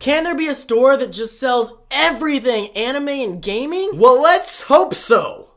Can there be a store that just sells everything anime and gaming? Well, let's hope so.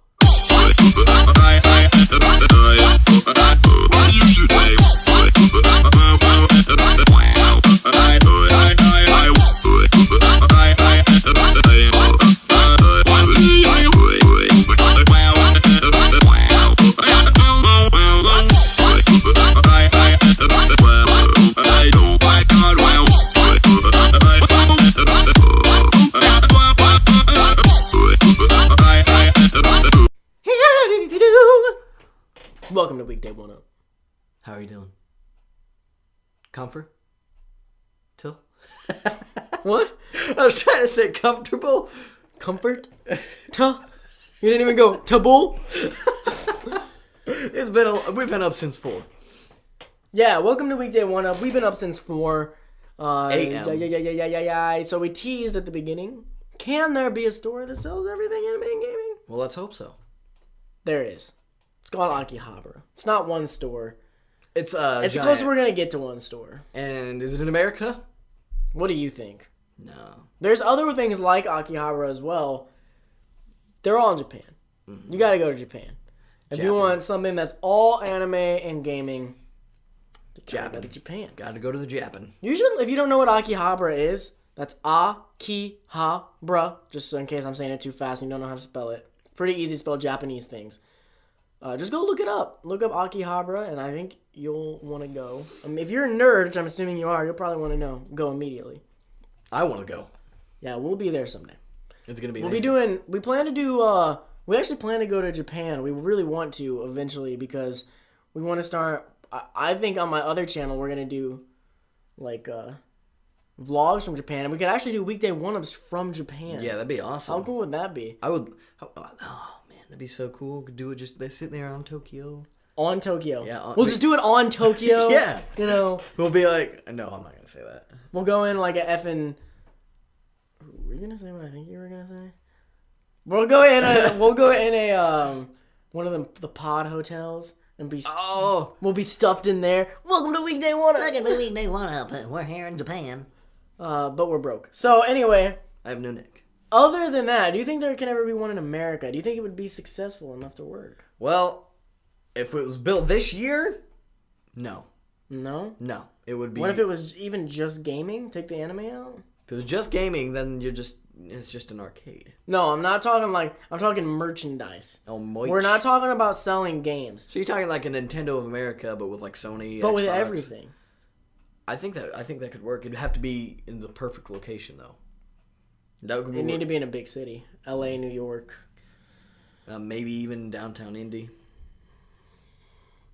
Welcome to Weekday 1 Up. How are you doing? Comfort? Till? What? I was trying to say comfortable. Comfort? Tuh? You didn't even go taboo? We've been up since 4. Yeah, welcome to Weekday 1 Up. We've been up since 4 a.m. Yeah. So we teased at the beginning. Can there be a store that sells everything anime and gaming? Well, let's hope so. There is. It's called Akihabara. It's not one store. It's It's giant. close. We're gonna get to one store. And is it in America? What do you think? No. There's other things like Akihabara as well. They're all in Japan. Mm-hmm. You gotta go to Japan. If you want something that's all anime and gaming, you gotta go to Japan. Gotta go to the Japan. Usually, if you don't know what Akihabara is, that's Akihabara. Just in case I'm saying it too fast and you don't know how to spell it. Pretty easy to spell Japanese things. Just go look it up. Look up Akihabara, and I think you'll want to go. If you're a nerd, which I'm assuming you are, you'll probably want to know. Go immediately. I want to go. Yeah, we'll be there someday. It's gonna be. We plan to do. We actually plan to go to Japan. We really want to eventually because we want to start. I think on my other channel we're gonna do like vlogs from Japan, and we could actually do Weekday 1-Ups from Japan. Yeah, that'd be awesome. How cool would that be? I would. Oh man, that'd be so cool. Could do it just they sit there on Tokyo. On Tokyo. Yeah. We'll just do it on Tokyo. Yeah. You know. We'll be like, no, I'm not gonna say that. We'll go in like a effing. Were you gonna say what I think you were gonna say? We'll go in a one of the pod hotels and be. Oh. We'll be stuffed in there. Welcome to Weekday 1-Up. Welcome to Weekday 1-Up. We're here in Japan. But we're broke. So anyway. I have no Nick. Other than that, do you think there can ever be one in America? Do you think it would be successful enough to work? Well, if it was built this year, no. No? No. It would be. What if it was even just gaming? Take the anime out? If it was just gaming, then it's just an arcade. No, I'm not talking I'm talking merchandise. Oh, moich. We're not talking about selling games. So you're talking like a Nintendo of America, but with like Sony, but Xbox. with everything. I think that could work. It'd have to be in the perfect location, though. It'd need to be in a big city. LA, New York. Maybe even downtown Indy.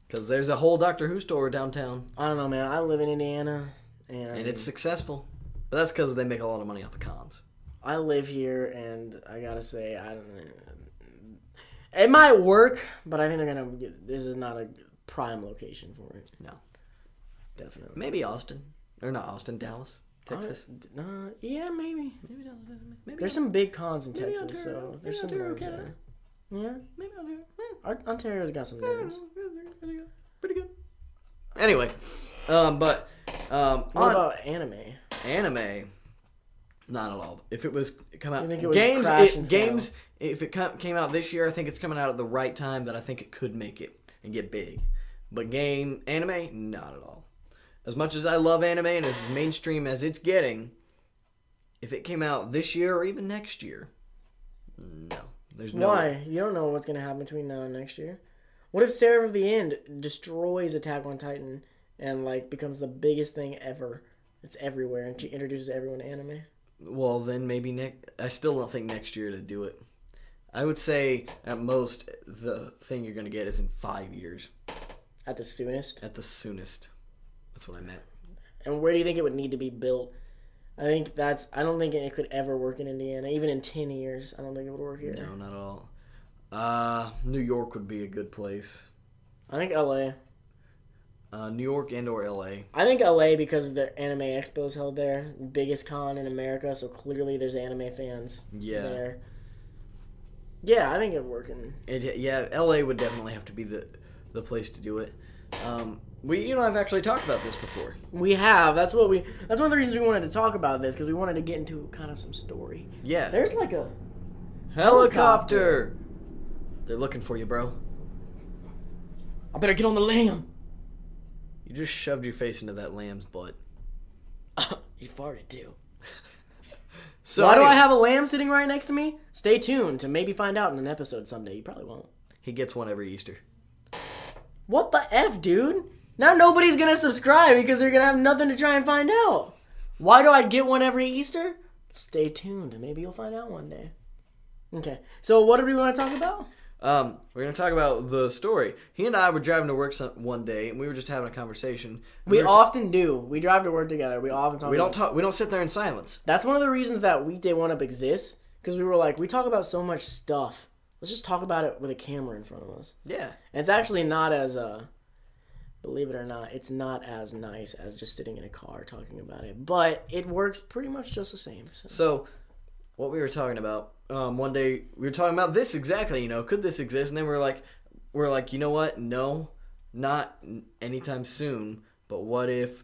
Because there's a whole Doctor Who store downtown. I don't know, man. I live in Indiana. And it's successful. But that's because they make a lot of money off of cons. I live here, and I gotta say, it might work, but I think this is not a prime location for it. No. Definitely. Maybe Austin. Or not Austin, Dallas, Texas. Yeah, maybe. Maybe There's some big cons in Texas, Ontario. so there's some Ontario, nerds Canada. there. Yeah? Maybe Ontario's got some nerds. Pretty good. Anyway, but What about anime? Anime, not at all. If it was come out, You think it would crash and games. If it came out this year, I think it's coming out at the right time that I think it could make it and get big. But anime, not at all. As much as I love anime and as mainstream as it's getting, if it came out this year or even next year, no. There's no Why? way. You don't know what's going to happen between now and next year. What if Seraph of the End destroys Attack on Titan and like becomes the biggest thing ever? It's everywhere and introduces everyone to anime. Well, then maybe I still don't think next year to do it. I would say at most the thing you're going to get is in 5 years. At the soonest? At the soonest. That's what I meant. And where do you think it would need to be built? I don't think it could ever work in Indiana. Even in 10 years, I don't think it would work here. No, not at all. New York would be a good place. I think LA. New York and or LA. I think LA because the Anime Expo is held there. Biggest con in America, so clearly there's anime fans there. Yeah, I think it'd work in... LA would definitely have to be the place to do it. I've actually talked about this before. We have. That's one of the reasons we wanted to talk about this, because we wanted to get into kind of some story. Yeah. There's like a Helicopter! They're looking for you, bro. I better get on the lamb. You just shoved your face into that lamb's butt. You farted too. So Why do I anyway, have a lamb sitting right next to me? Stay tuned to maybe find out in an episode someday. You probably won't. He gets one every Easter. What the F, dude? Now nobody's gonna subscribe because they're gonna have nothing to try and find out. Why do I get one every Easter? Stay tuned and maybe you'll find out one day. Okay, so what do we want to talk about? We're going to talk about the story. He and I were driving to work one day, and we were just having a conversation. We often do. We drive to work together. We often talk. We don't talk. We don't sit there in silence. That's one of the reasons that Weekday One Up exists, because we were like, we talk about so much stuff. Let's just talk about it with a camera in front of us. Yeah. And it's actually not as, believe it or not, it's not as nice as just sitting in a car talking about it. But it works pretty much just the same. So what we were talking about, one day we were talking about this exactly, could this exist? And then we're like, you know what? No, not anytime soon. But what if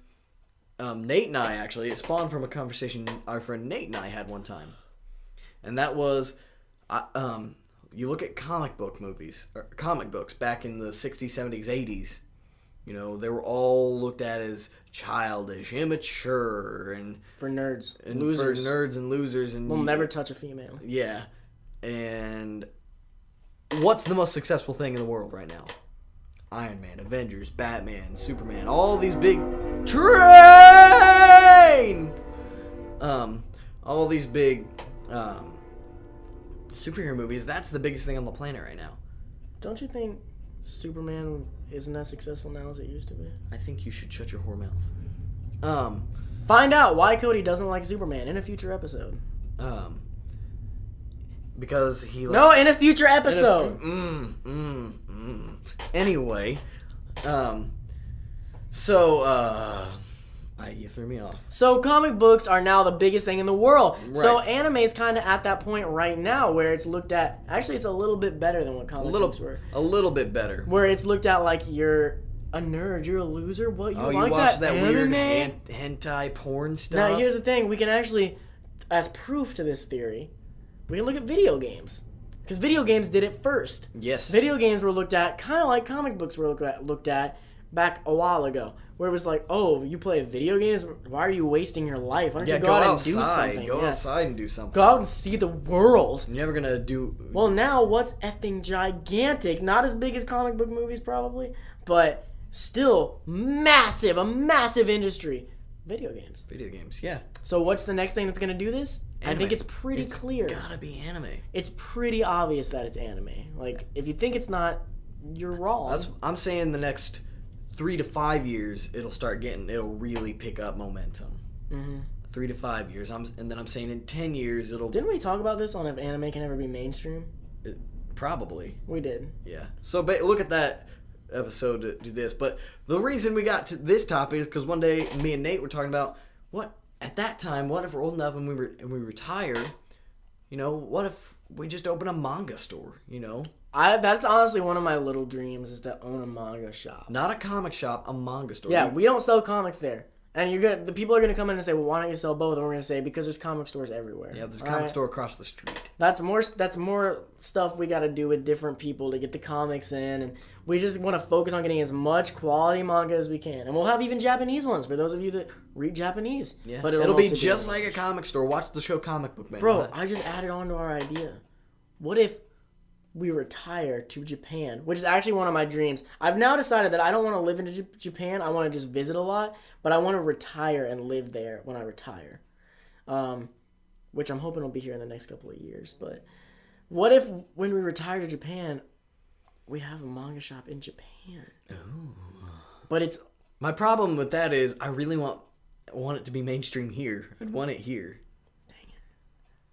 Nate and I, actually, it spawned from a conversation our friend Nate and I had one time. And that was, you look at comic book movies, or comic books back in the 60s, 70s, 80s. They were all looked at as childish, immature, and for nerds, and losers. for nerds and losers, and We'll never touch a female. Yeah, and what's the most successful thing in the world right now? Iron Man, Avengers, Batman, Superman, all these big all these big superhero movies. That's the biggest thing on the planet right now. Don't you think Superman isn't as successful now as it used to be? I think you should shut your whore mouth. Find out why Cody doesn't like Superman in a future episode. Because he likes... No, in a future episode. Anyway, you threw me off. So comic books are now the biggest thing in the world. Right. So anime is kind of at that point right now where it's looked at. Actually, it's a little bit better than what comic books were. A little bit better. Where it's looked at like you're a nerd, you're a loser. What you like you watch that anime? weird hentai porn stuff? Now here's the thing: we can actually, as proof to this theory, we can look at video games. Because video games did it first. Yes. Video games were looked at kind of like comic books were looked at back a while ago. Where it was like, oh, you play video games? Why are you wasting your life? Why don't you go out and do something? Go outside and do something. Go out and see the world. You're never going to do... Well, now what's effing gigantic? Not as big as comic book movies probably, but still massive. A massive industry. Video games. Video games, yeah. So what's the next thing that's going to do this? Anime. I think it's pretty clear. It's gotta be anime. It's pretty obvious that it's anime. Like, if you think it's not, you're wrong. I'm saying the next 3 to 5 years, it'll really pick up momentum. Mm-hmm. 3 to 5 years. And then I'm saying in 10 years, it'll... Didn't we talk about this on if anime can ever be mainstream? Probably. We did. Yeah. So look at that episode to do this. But the reason we got to this topic is because one day me and Nate were talking about what if we're old enough and we retire, what if we just open a manga store, That's honestly one of my little dreams is to own a manga shop. Not a comic shop, a manga store. Yeah, we don't sell comics there. And the people are gonna come in and say, well, why don't you sell both? And we're gonna say, because there's comic stores everywhere. Yeah, there's a comic store across the street. That's more stuff we got to do with different people to get the comics in, and we just want to focus on getting as much quality manga as we can. And we'll have even Japanese ones for those of you that read Japanese. Yeah, but it'll be just like a comic store. Watch the show Comic Book Man. Bro, I just added on to our idea. What if we retire to Japan, which is actually one of my dreams. I've now decided that I don't want to live in Japan. I want to just visit a lot, but I want to retire and live there when I retire. Which I'm hoping will be here in the next couple of years. But what if when we retire to Japan, we have a manga shop in Japan? Ooh. But it's... My problem with that is I really want it to be mainstream here. I'd want it here. Dang it.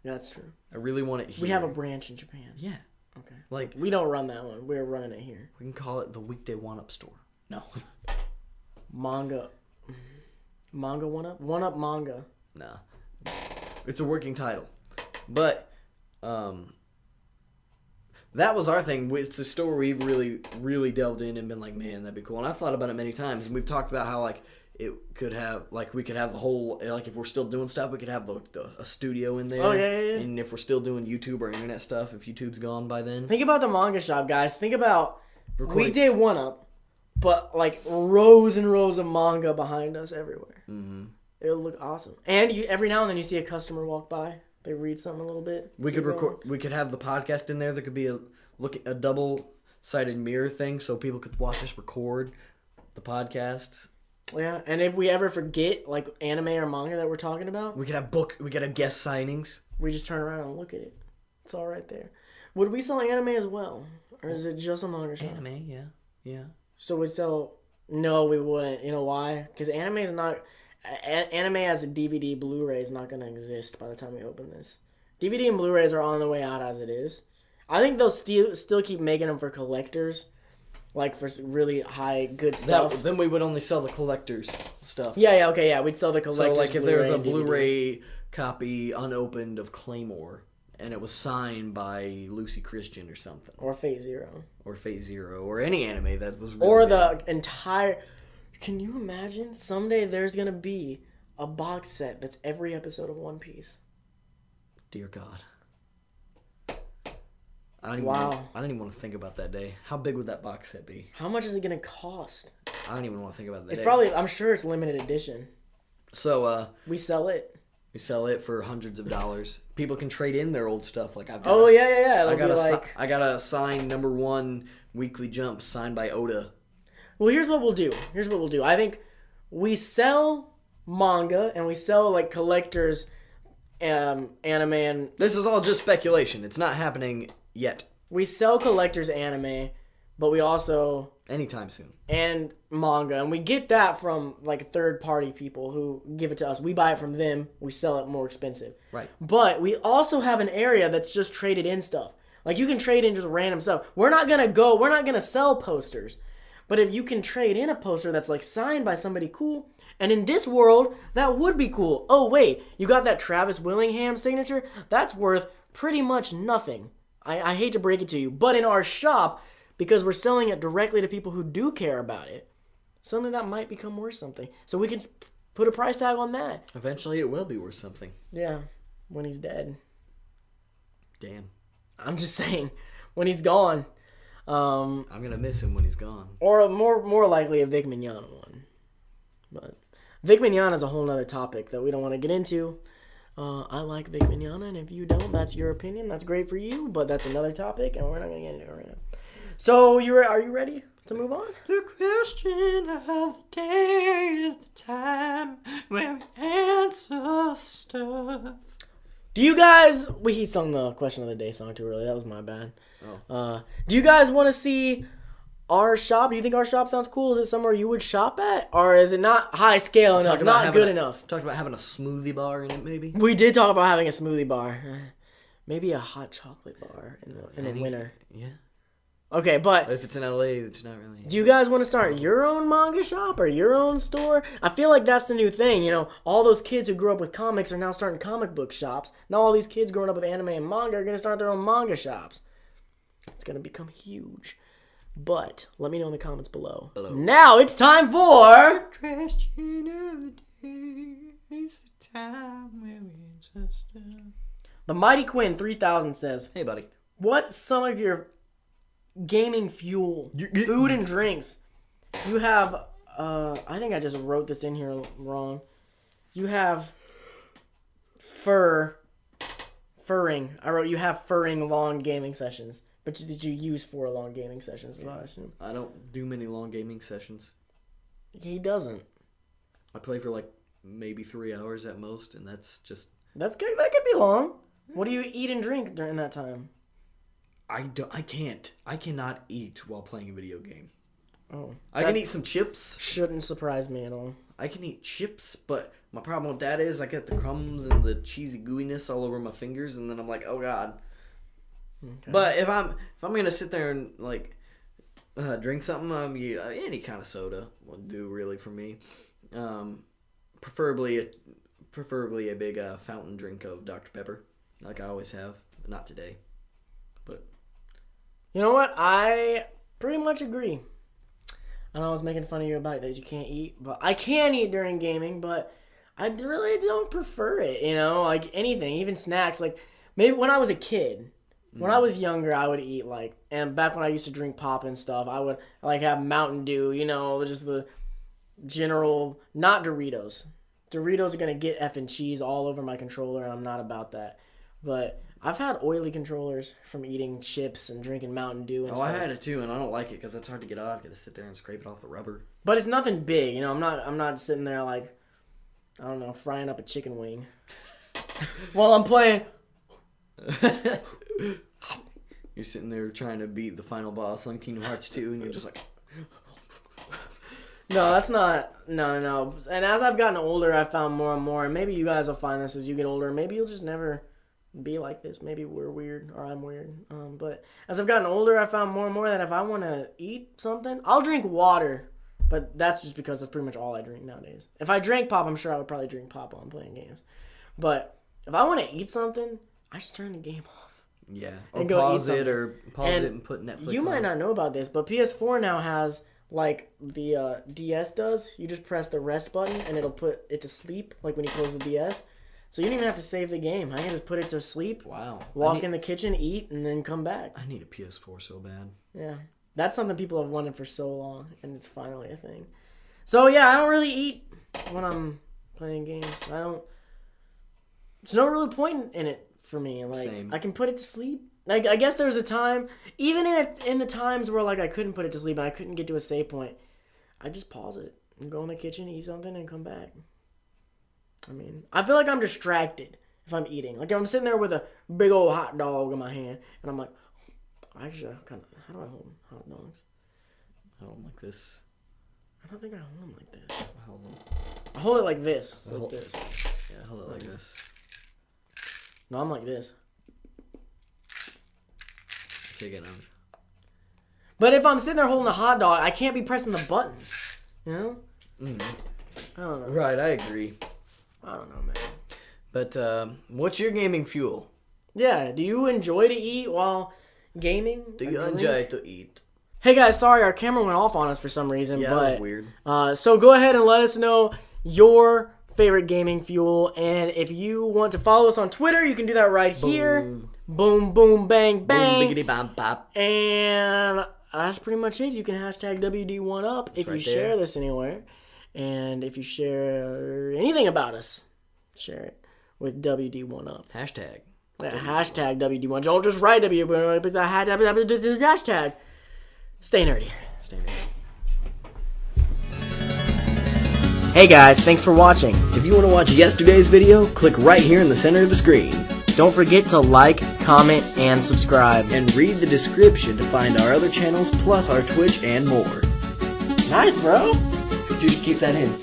That's true. I really want it here. We have a branch in Japan. Yeah. Okay. Like, we don't run that one. We're running it here. We can call it the Weekday One Up Store. No. Manga One Up? One Up Manga. Nah. It's a working title. But, That was our thing. It's a store we've really delved in and been like, man, that'd be cool. And I've thought about it many times. And we've talked about how like it could have like we could have the whole like if we're still doing stuff, we could have a studio in there. Oh, yeah. And if we're still doing YouTube or internet stuff, if YouTube's gone by then, Think about the manga shop, guys. Think about Recording. Weekday 1-Up, but like rows and rows of manga behind us everywhere. Mm-hmm. It'll look awesome. And every now and then you see a customer walk by. They read something a little bit. We could record. We could have the podcast in there. There could be a double-sided mirror thing, so people could watch us record the podcast. Yeah, and if we ever forget like anime or manga that we're talking about, We could have We could have guest signings. we just turn around and look at it. It's all right there. Would we sell anime as well, or is it just a manga shop? Anime, yeah. So we sell? No, we wouldn't. You know why? Because anime is not. Anime as a DVD, Blu-ray is not going to exist by the time we open this. DVD and Blu-rays are on the way out as it is. I think they'll still keep making them for collectors, like for really high good stuff. Then we would only sell the collector's stuff. Yeah, okay, yeah. We'd sell the collectors. So like if there was a Blu-ray and DVD. Blu-ray copy unopened of Claymore and it was signed by Lucy Christian or something, Or Fate Zero. or Phase Zero, or any anime that was really Or big. the entire... Can you imagine? Someday there's going to be a box set that's every episode of One Piece. Dear God. I don't even want to think about that day. How big would that box set be? How much is it going to cost? I don't even want to think about that It's day. probably... I'm sure it's limited edition. So, We sell it. we sell it for hundreds of dollars. People can trade in their old stuff. Like I've got Oh, yeah. It'll I got be a like... I got a signed #1 Weekly Jump signed by Oda. Well, here's what we'll do. I think we sell manga and we sell like collectors anime and This is all just speculation. It's not happening yet. we sell collectors anime, but we also Anytime soon. and manga and we get that from like third party people who give it to us. We buy it from them, we sell it more expensive. Right. But we also have an area that's just traded in stuff. Like you can trade in just random stuff. We're not going to sell posters. But if you can trade in a poster that's like signed by somebody cool, and in this world, that would be cool. Oh, wait, you got that Travis Willingham signature? That's worth pretty much nothing. I hate to break it to you. But in our shop, because we're selling it directly to people who do care about it, something that might become worth something. So we can put a price tag on that. Eventually it will be worth something. Yeah, when he's dead. Damn. I'm just saying, when he's gone. I'm going to miss him when he's gone. Or more likely a Vic Mignogna one. But Vic Mignogna is a whole other topic that we don't want to get into. I like Vic Mignogna, and if you don't, that's your opinion. That's great for you, but that's another topic, and we're not going to get into it right now. So, are you ready to move on? The question of the day is the time where we answer stuff. Do you guys... He sung the question of the day song too early. That was my bad. Do you guys want to see our shop? Do you think our shop sounds cool? Is it somewhere you would shop at? Or is it not high scale enough, not good enough? Talked about having a smoothie bar in it, maybe? We did talk about having a smoothie bar. Maybe a hot chocolate bar in the winter. Yeah. Okay, but If it's in LA, it's not really... do you guys want to start your own manga shop or your own store? I feel like that's the new thing. You know, all those kids who grew up with comics are now starting comic book shops. Now all these kids growing up with anime and manga are going to start their own manga shops. It's going to become huge. But let me know in the comments below. Now it's time for... Question of the day is the time where we answer stuff. The Mighty Quinn 3000 says, Hey, buddy. what's some of your gaming fuel, food and drinks? You have, I think I just wrote this in here wrong. You have furring. I wrote you have furring long gaming sessions. But did you use 4 long gaming sessions, is what I assume? I don't do many long gaming sessions. He doesn't. I play for like maybe 3 hours at most, and that's just... That could be long. What do you eat and drink during that time? I can't. I cannot eat while playing a video game. Oh. I can eat some chips. Shouldn't surprise me at all. I can eat chips, but my problem with that is I get the crumbs and the cheesy gooiness all over my fingers, and then I'm like, oh god. Okay. But if I'm gonna sit there and like drink something, any kind of soda will do really for me. Preferably a big fountain drink of Dr. Pepper, like I always have. Not today, but You know what? I pretty much agree. I know I was making fun of you about that you can't eat, but I can eat during gaming, but I really don't prefer it, you know? Like anything, even snacks. Like maybe when I was a kid, when I was younger, I would eat and back when I used to drink pop and stuff, I would have Mountain Dew, you know, just the general, not Doritos. Doritos are going to get effing cheese all over my controller, and I'm not about that. But I've had oily controllers from eating chips and drinking Mountain Dew and stuff. I had it too, and I don't like it because it's hard to get off. You got to sit there and scrape it off the rubber. But it's nothing big, you know. I'm not sitting there I don't know, frying up a chicken wing while I'm playing. You're sitting there trying to beat the final boss on Kingdom Hearts 2, and you're just like... No, that's not... No. And as I've gotten older, I've found more and more, and maybe you guys will find this as you get older. Maybe you'll just never be like this. Maybe we're weird, or I'm weird. But as I've gotten older, I found more and more that if I want to eat something, I'll drink water. But that's just because that's pretty much all I drink nowadays. If I drank pop, I'm sure I would probably drink pop while I'm playing games. But if I want to eat something, I just turn the game off. Yeah, or and go pause eat it, or pause it and put Netflix You on. might not know about this, but PS4 now has, like the DS does. You just press the rest button, and it'll put it to sleep, like when you close the DS. So you don't even have to save the game. I can just put it to sleep, Wow. walk in the kitchen, eat, and then come back. I need a PS4 so bad. Yeah. That's something people have wanted for so long, and it's finally a thing. So, yeah, I don't really eat when I'm playing games. There's no really point in it for me. Same. I can put it to sleep. I guess there was a time, even in the times where I couldn't put it to sleep and I couldn't get to a save point, I just pause it and go in the kitchen, eat something, and come back. I mean, I feel like I'm distracted if I'm eating. Like if I'm sitting there with a big old hot dog in my hand, and I'm like, actually, how do I hold hot dogs? I hold them like this. I don't think I hold them like this. I I hold it like this. I Like hold- this. Yeah, hold it like this. No, I'm like this. Take it out. But if I'm sitting there holding a hot dog, I can't be pressing the buttons. You know? I don't know. Right, I agree. I don't know, man. But what's your gaming fuel? Yeah, do you enjoy to eat while gaming? Do Or you drink? enjoy to eat? Hey guys, sorry our camera went off on us for some reason. Yeah, but, that was weird. So go ahead and let us know your favorite gaming fuel. And if you want to follow us on Twitter, you can do that right here. Boom, boom, bang, bang. Boom, biggity, bam, bop. And that's pretty much it. You can hashtag WD1UP if you right share there. this anywhere. And if you share anything about us, share it with WD1UP. Hashtag. Hashtag WD1. Don't just write WD1UP, but hashtag. Stay nerdy. Stay there. Hey guys, thanks for watching. If you want to watch yesterday's video, click right here in the center of the screen. Don't forget to like, comment, and subscribe. And read the description to find our other channels, plus our Twitch and more. Nice, bro. You should keep that in.